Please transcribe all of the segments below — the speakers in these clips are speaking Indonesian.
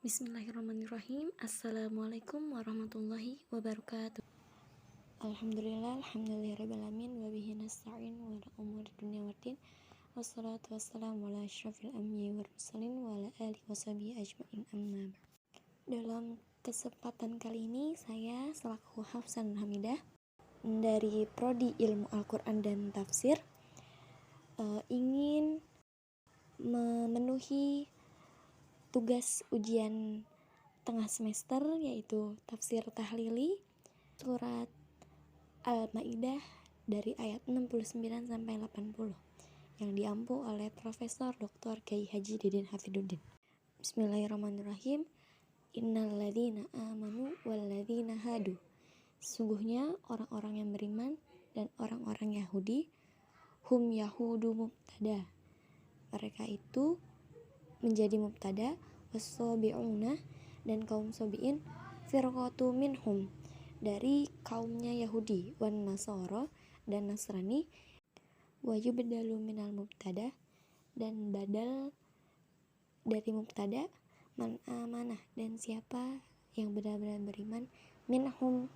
Bismillahirrahmanirrahim. Assalamualaikum warahmatullahi wabarakatuh. Alhamdulillahirrahmanirrahim. Wabihi nasta'in wa ala umuri dunia waddin. Wassalatu wassalamu ala asyrafil anbiya'i wal mursalin wa ala alihi washabihi ajma'in, amma ba'd. Dalam kesempatan kali ini saya selaku Hafsan Hamidah dari Prodi Ilmu Al-Quran dan Tafsir ingin memenuhi tugas ujian tengah semester, yaitu tafsir tahlili surat Al-Maidah dari ayat 69 sampai 80 yang diampu oleh Profesor Dr. Kiai Haji Didin Hafidzuddin. Bismillahirrahmanirrahim. Innalladzina amanu walladzina hadu. Sesungguhnya orang-orang yang beriman dan orang-orang Yahudi, hum yahudu mubtada, mereka itu menjadi mubtada, was-sabi'una, dan kaum sabi'in, firqatu minhum, dari kaumnya Yahudi, wan nasara, dan Nasrani, wa yubdalu minal mubtada, dan badal dari mubtada, man amanah, dan siapa yang benar-benar beriman, minhum,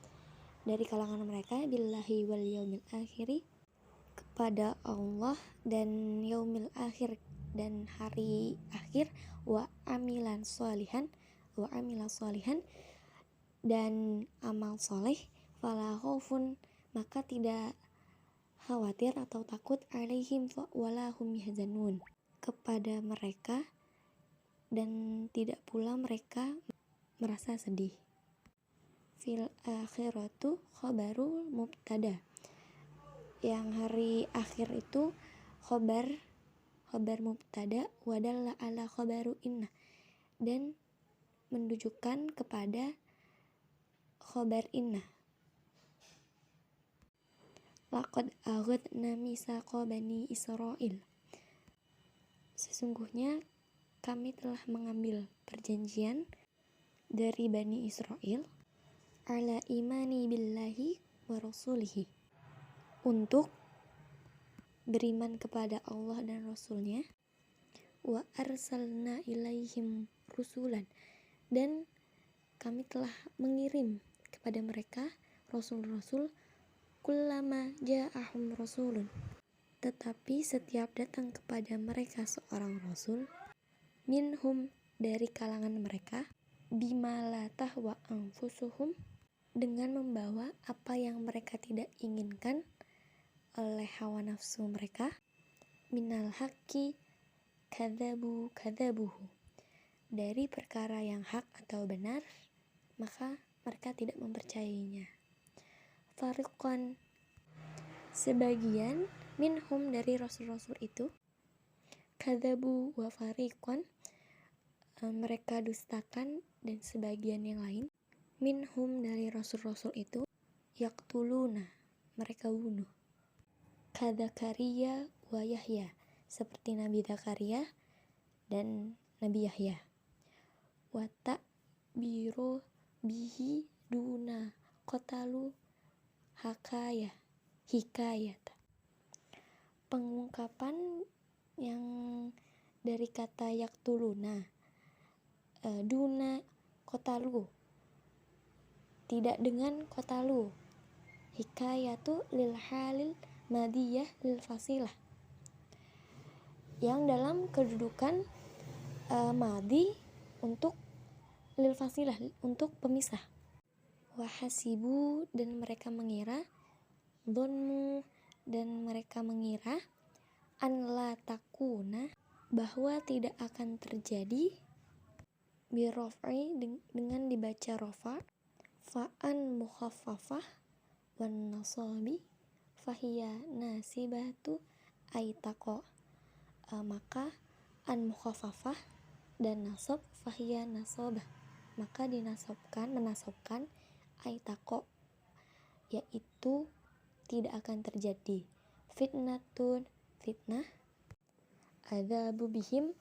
dari kalangan mereka, billahi wal yaumil akhiri, kepada Allah dan yaumil akhir, dan hari akhir, wa amila solihan, dan amal soleh, fala khaufun, maka tidak khawatir atau takut, alaihim wala hum yahzanun, kepada mereka, dan tidak pula mereka merasa sedih. Fil akhiratu khabarul mubtada, yang hari akhir itu khobar mubtada, wadalla ala khobaru inna, dan menunjukkan kepada khobar inna. Laqad aghadna mitsaqa bani Israil, sesungguhnya kami telah mengambil perjanjian dari Bani Israel, ala imani billahi wa rasulihi, untuk beriman kepada Allah dan Rasulnya, wa arsalna ilaihim rusulan, dan kami telah mengirim kepada mereka rasul-rasul, kullama ja'ahum rasulun, tetapi setiap datang kepada mereka seorang rasul, minhum, dari kalangan mereka, bima la tahwa anfusuhum, dengan membawa apa yang mereka tidak inginkan oleh hawa nafsu mereka, minal haqqi kadzabuhu, dari perkara yang hak atau benar, maka mereka tidak mempercayainya. Fariqan, sebagian, minhum, dari rasul-rasul itu, kadzabu wa fariqan, mereka dustakan, dan sebagian yang lain, minhum, dari rasul-rasul itu, yaqtuluna, mereka bunuh. Kadzakaria wa Yahya, seperti Nabi Zakaria dan Nabi Yahya. Wa ta'biru bihi duna qatalu hikayat, pengungkapan yang dari kata yaktuluna, duna qatalu, tidak dengan qatalu, hikayatu lil halil madiyah lil fasilah, yang dalam kedudukan madi untuk lil fasilah, untuk pemisah. Wahasibu, dan mereka mengira, dhonnu, dan mereka mengira, an la takuna, bahwa tidak akan terjadi, birof'i, dengan dibaca rofa, fa'an mukhaffafah, wan nasabi fahiya nasibatu aitaqo, maka an mukhaffafah dan nasab, fahiya nasabah, maka menasabkan aitaqo, yaitu tidak akan terjadi, fitnatun, fitnah, adzabu bihim,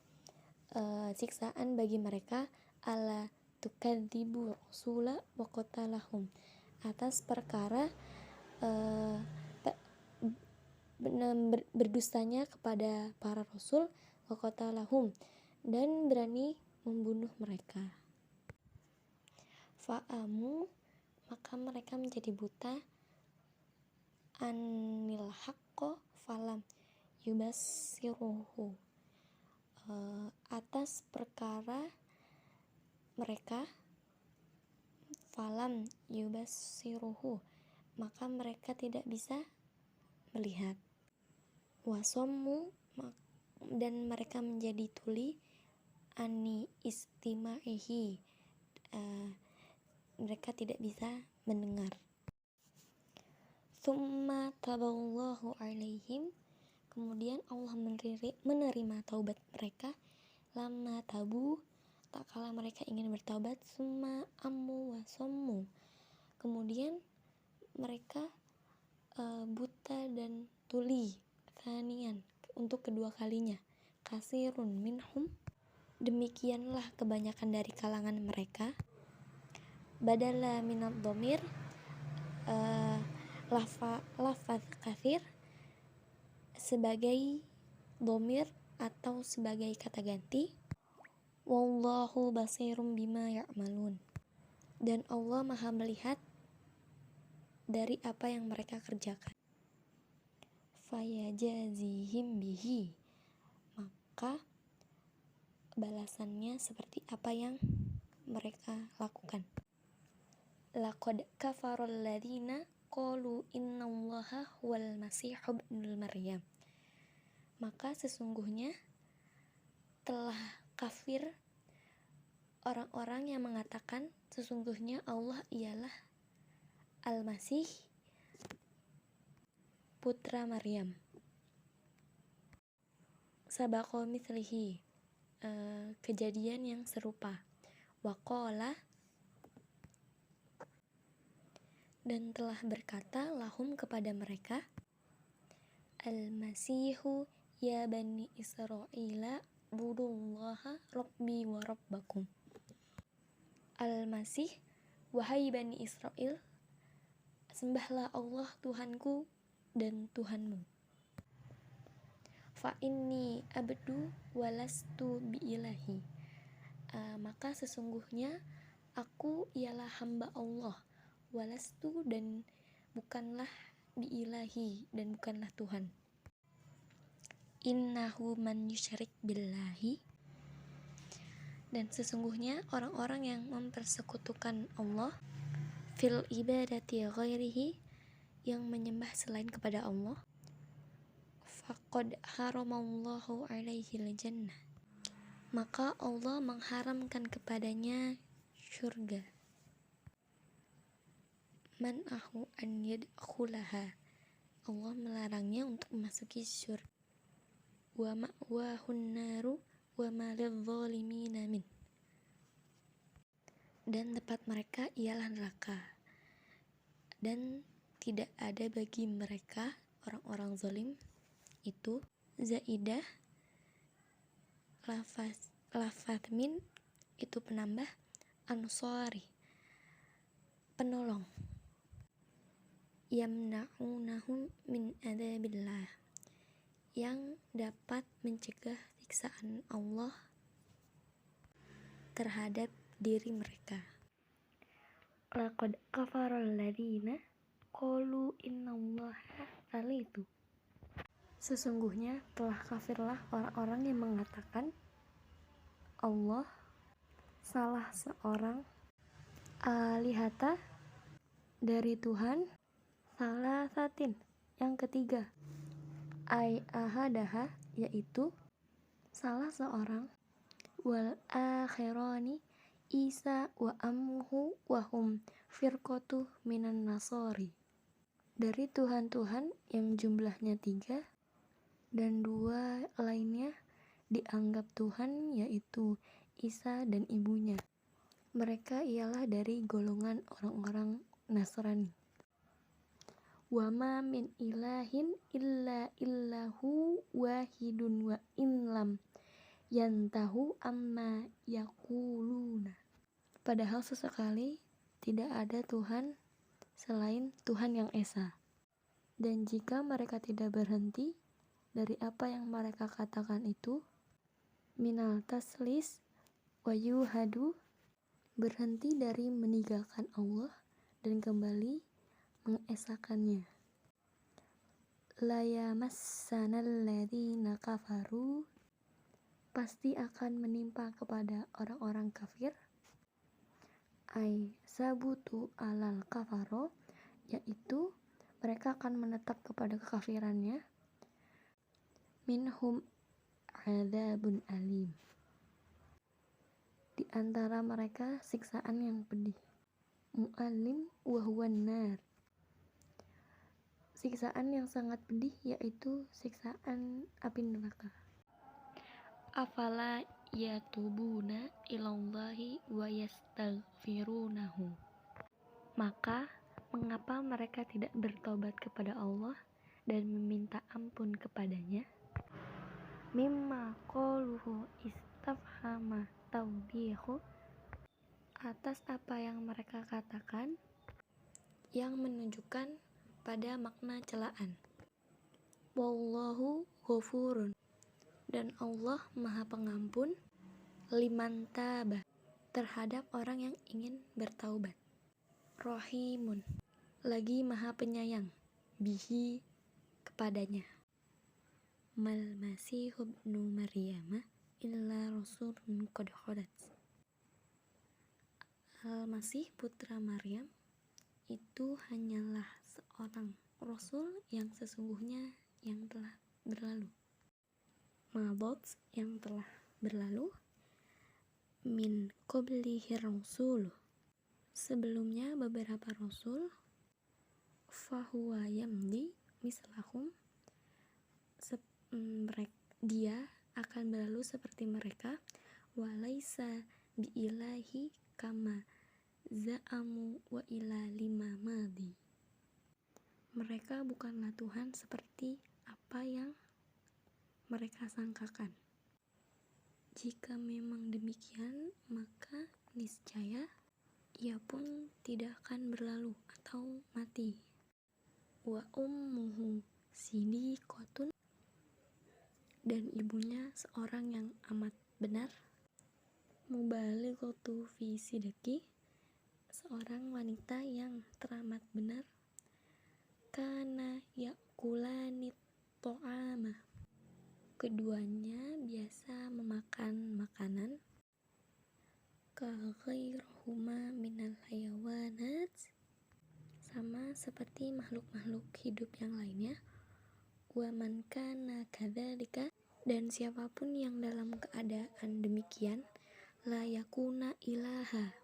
siksaan bagi mereka, ala tukadzibu rasula wa qatalahum, atas perkara berdustanya kepada para rasul, wa qatalahum, dan berani membunuh mereka. fa'amu, maka mereka menjadi buta, anil haqqo falam yubassiruhu, atas perkara mereka, falam yubassiruhu, maka mereka tidak bisa melihat, wasommu, dan mereka menjadi tuli, ani istima'ihi, mereka tidak bisa mendengar. Tsumma taballahu alaihim, kemudian Allah menerima taubat mereka, lama tabu, tak kala mereka ingin bertaubat, summa ammu wasommu, kemudian mereka buta dan tuli, thanian, untuk kedua kalinya, kasirun minhum, demikianlah kebanyakan dari kalangan mereka, badala minad dhamir, lafaz kasir sebagai dhamir atau sebagai kata ganti, wallahu basirum bima ya'malun, dan Allah maha melihat dari apa yang mereka kerjakan. Fayajazihim bihi, maka balasannya seperti apa yang mereka lakukan. Laqad kafarul ladzina qalu innallaha huwal masihub ibnu maryam, maka sesungguhnya telah kafir orang-orang yang mengatakan sesungguhnya Allah ialah Al-Masih, putra Maryam. Sabaqo mithlihi, kejadian yang serupa. Waqala, dan telah berkata lahum kepada mereka, Al-Masihu ya bani Israila budullaha rabbi wa rabbakum. Al-Masih, wahai bani Israel, sembahlah Allah Tuhanku dan Tuhanmu. Fa inni abdu walastu biilahi, maka sesungguhnya aku ialah hamba Allah, walastu, dan bukanlah biilahi, dan bukanlah Tuhan. Innahu man yusyrik billahi, dan sesungguhnya orang-orang yang mempersekutukan Allah, fil ibadati ghairihi, yang menyembah selain kepada Allah, faqad haramallahu alaihil jannah, maka Allah mengharamkan kepadanya syurga. Man'ahu an yadkhulaha, Allah melarangnya untuk memasuki syurga. Wa ma'wahun naru wa ma lidh-dhalimina min, dan tempat mereka ialah neraka, dan tidak ada bagi mereka orang-orang zalim itu zaidah, lafaz min itu penambah, ansari, penolong, yamna'unahum min adzabillah, yang dapat mencegah siksaan Allah terhadap diri mereka. Laqad kafaral ladzina qalu innallaha tsalitu, sesungguhnya telah kafirlah orang-orang yang mengatakan Allah salah seorang, alihata, dari Tuhan, salah satin, yang ketiga, ay ahadaha, yaitu salah seorang, wal akhirani, Isa wa ammuhu wa hum firqatu minan nasori, dari Tuhan-Tuhan yang jumlahnya 3 dan 2 lainnya dianggap Tuhan, yaitu Isa dan ibunya. Mereka ialah dari golongan orang-orang Nasrani. Wa ma min ilahin illa illahu wahidun wa inlam yantahu amma yaquluna, padahal sesekali tidak ada Tuhan selain Tuhan yang Esa, dan jika mereka tidak berhenti dari apa yang mereka katakan itu, minal taslis wa yuhadu, berhenti dari meninggalkan Allah dan kembali mengesakannya. La yamassanal ladzina kafaru, pasti akan menimpa kepada orang-orang kafir. Ai sabutu alal kafaro, yaitu mereka akan menetap kepada kekafirannya. Minhum adzabun alim, di antara mereka siksaan yang pedih. Mu'alim wa huwan nar, siksaan yang sangat pedih, yaitu siksaan api neraka. Afala yatubuna ilallahi wa yastaghfirunahu, maka mengapa mereka tidak bertobat kepada Allah dan meminta ampun kepadanya? Mimma qaluhu istafhama tawbihu, atas apa yang mereka katakan yang menunjukkan pada makna celaan. Wallahu ghafurun, dan Allah Maha Pengampun, liman taba, terhadap orang yang ingin bertaubat. Rahimun, lagi Maha Penyayang, bihi, kepadanya. Mal Masihu ibnu Maryam illa rasulun qad khalat. Al-Masih putra Maryam itu hanyalah seorang rasul yang sesungguhnya yang telah berlalu. Mabot, yang telah berlalu. Min qablihi rasul, sebelumnya beberapa rasul. Fahuwa yamdi mislahum, dia akan berlalu seperti mereka. Walaisa biilahi kama za'amu wa ila lima madi, mereka bukanlah Tuhan seperti apa yang mereka sangkakan. Jika memang demikian, maka niscaya ia pun tidak akan berlalu atau mati. Wa ummuhu siddiqatun, dan ibunya seorang yang amat benar. Mubalighatu fi sidqi, seorang wanita yang teramat benar. Kana yakulani to'ama, keduanya biasa memakan makanan. Kaghairahuma minal hayawanat, sama seperti makhluk-makhluk hidup yang lainnya. Wa man kana kadzalika, dan siapapun yang dalam keadaan demikian, la yakuna ilaha,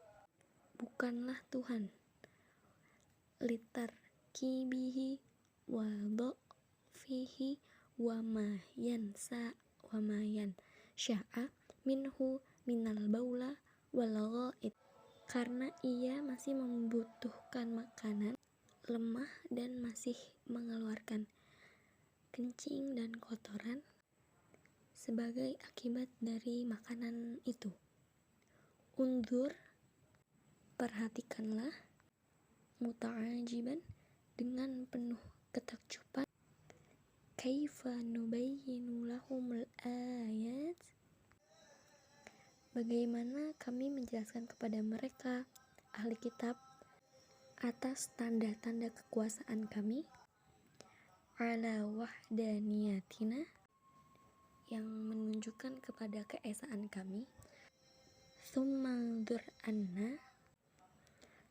bukanlah Tuhan. Litar kibihi wa dha'fihi wa ma yansa wa ma yansha'a minhu minal baula wal ghaid, karena ia masih membutuhkan makanan, lemah, dan masih mengeluarkan kencing dan kotoran sebagai akibat dari makanan itu. Unzur, perhatikanlah. Muta'ajiban, dengan penuh ketakjuban. Kaifa nubayyinu lahumul ayat, bagaimana kami menjelaskan kepada mereka, ahli kitab, atas tanda-tanda kekuasaan kami. Ala wahdaniyatina, yang menunjukkan kepada keesaan kami. Tsumma dzur anna,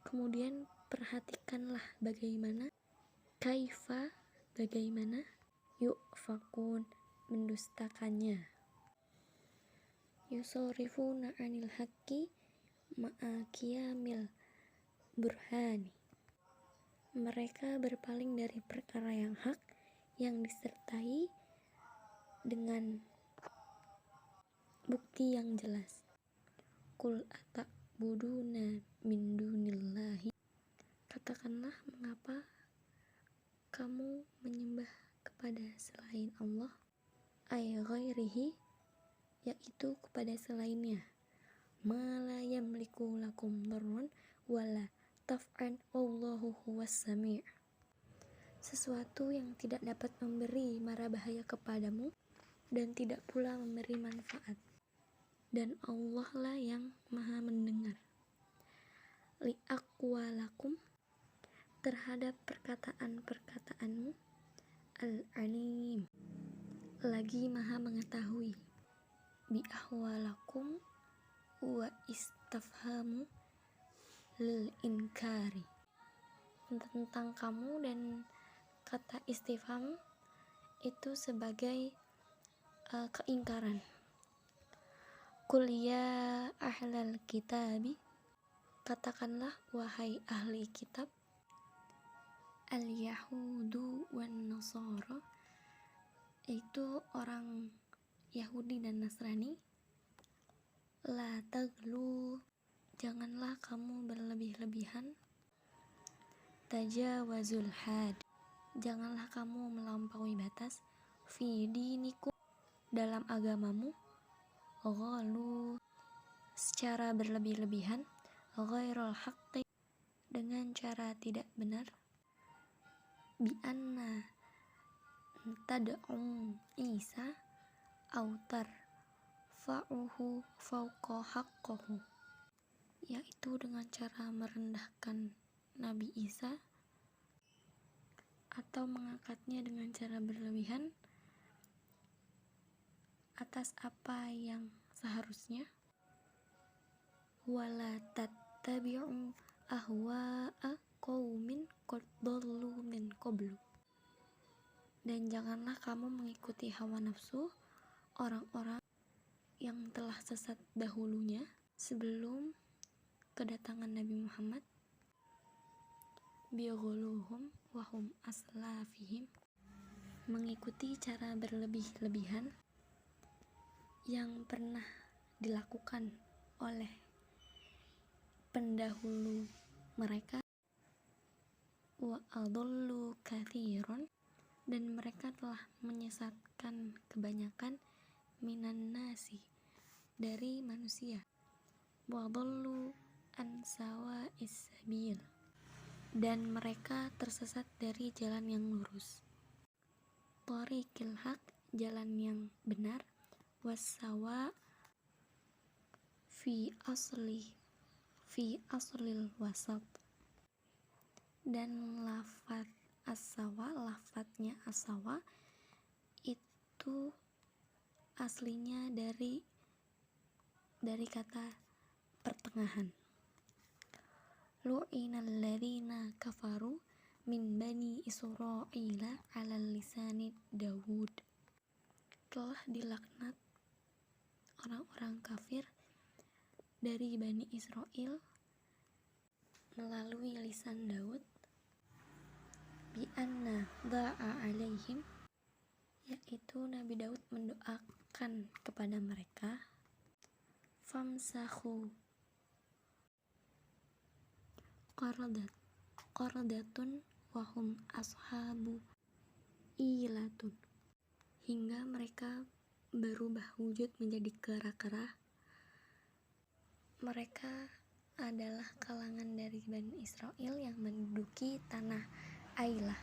kemudian perhatikanlah bagaimana. Kaifa, bagaimana. Yufakun, mendustakannya. Yusarifuna anil haqqi ma'a qiyamil burhani, mereka berpaling dari perkara yang hak yang disertai dengan bukti yang jelas. Qul ata'buduna min dunillahi, katakanlah, mengapa kamu menyembah kepada selain Allah. Ay ghairihi, yaitu kepada selainnya. Ma la yamliku lakum darran wala taf'an wallahu huwas sami', sesuatu yang tidak dapat memberi mara bahaya kepadamu dan tidak pula memberi manfaat, dan Allah lah yang maha mendengar. li aqwalakum, terhadap perkataan-perkataanmu, al-alim, lagi maha mengetahui, bi ahwalakum wa istafhamu lil inkari, tentang kamu, dan kata istifham itu sebagai keingkaran. Qul ya ahlal kitabi, katakanlah wahai ahli kitab, al-yahudu wan nasara, itu orang Yahudi dan Nasrani, la taglu, janganlah kamu berlebih-lebihan, tajawazul had, janganlah kamu melampaui batas, fi dinikum, dalam agamamu, ghalu, secara berlebih-lebihan, ghairul haqqi, dengan cara tidak benar, bi anna tad'u Isa autar fa'uhu fauqa haqqahu, yaitu dengan cara merendahkan Nabi Isa atau mengangkatnya dengan cara berlebihan atas apa yang seharusnya, wala tattabi'u ahwa'a qaumin qad dhallu min qablu, dan janganlah kamu mengikuti hawa nafsu orang-orang yang telah sesat dahulunya sebelum kedatangan Nabi Muhammad, bighuluhum wahum aslafihim, mengikuti cara berlebih-lebihan yang pernah dilakukan oleh pendahulu mereka, wa adallu katsiran, dan mereka telah menyesatkan kebanyakan, minan nasi, dari manusia, wa adallu an sawa'is sabil, dan mereka tersesat dari jalan yang lurus, thariqil haq, jalan yang benar, wassawa, fi aslil wasat, dan lafaz as-sawa, lafaznya as-sawa itu aslinya dari kata pertengahan. Lu'inal ladzina kafaru min bani Israila 'ala lisani Daud, telah dilaknat orang-orang kafir dari Bani Israel melalui lisan Daud, bi anna da'a alaihim, yaitu Nabi Daud mendoakan kepada mereka, famsahu qardatun wahum ashabu ilatun, hingga mereka berubah wujud menjadi kera-kera. Mereka adalah kalangan dari Bani Israel yang menduduki tanah Ailah.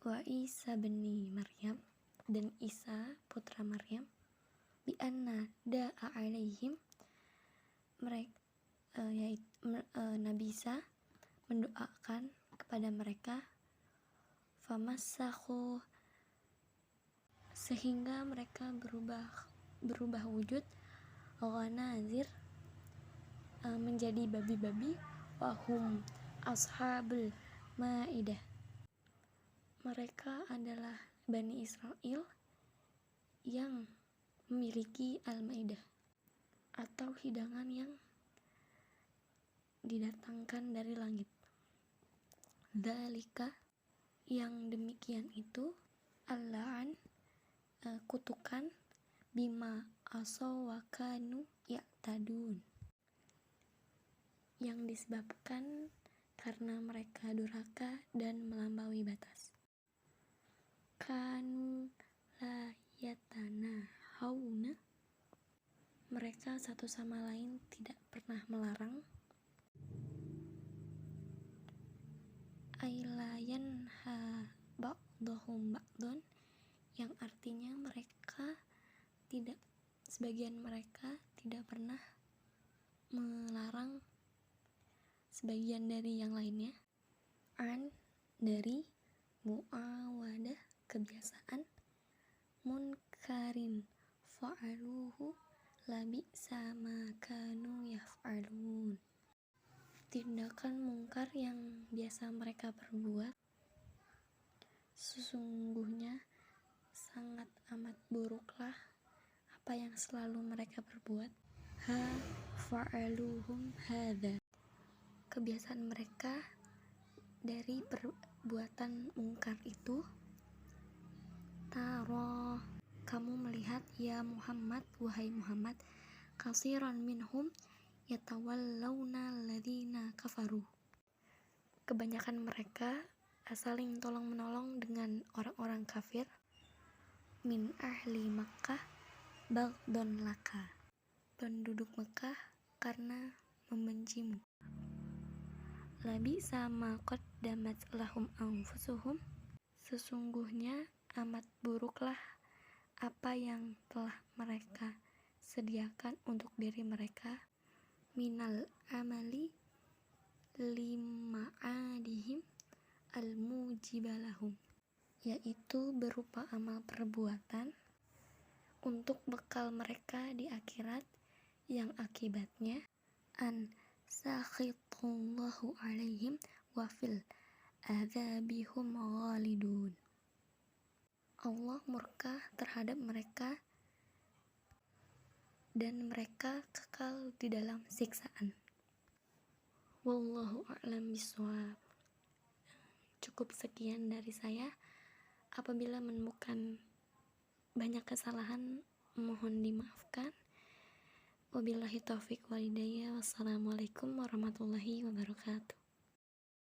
Wa Isa bin Maryam, dan Isa putra Maryam, bi anna da'a alaihim, Nabi Isa mendoakan kepada mereka, famassahu, sehingga mereka berubah wujud, ghanazir, menjadi babi-babi, wahum ashabul maidah, mereka adalah Bani Israel yang memiliki al-maidah atau hidangan yang didatangkan dari langit. Dzalika, yang demikian itu, al-la'an, kutukan, bima asaw wa kanu ya'tadun, yang disebabkan karena mereka durhaka dan melampaui batas. Kanu la yatanahawna, mereka satu sama lain tidak pernah melarang, ailayan ha ba'dhum ba'don, yang artinya sebagian mereka tidak pernah melarang sebagian dari yang lainnya. An, dari, muawadah, kebiasaan, munkarin, fa'aluhu, labi'sa ma kanu yaf'alun, tindakan mungkar yang biasa mereka perbuat, sesungguhnya sangat amat buruklah apa yang selalu mereka perbuat. Ha fa'aluhum hadza, kebiasaan mereka dari perbuatan mungkar itu. Taro, kamu melihat, ya Muhammad, wahai Muhammad, kasiran minhum yatawallawna alladhina kafaru, kebanyakan mereka saling tolong-menolong dengan orang-orang kafir. Min ahli Makkah baghdon laka, penduduk Mekah karena membencimu. Labi sama qaddamat lahum anfusuhum, sesungguhnya amat buruklah apa yang telah mereka sediakan untuk diri mereka. Minal amali lima'adihim al-mujibalahum, yaitu berupa amal perbuatan untuk bekal mereka di akhirat yang akibatnya an sakhitullahu alaihim wa fil adzabihum ghalidun, Allah murka terhadap mereka dan mereka kekal di dalam siksaan. Wallahu a'lam bishawab. Cukup sekian dari saya. Apabila menemukan banyak kesalahan, mohon dimaafkan. Wabillahi taufiq walhidayah. Wassalamualaikum warahmatullahi wabarakatuh.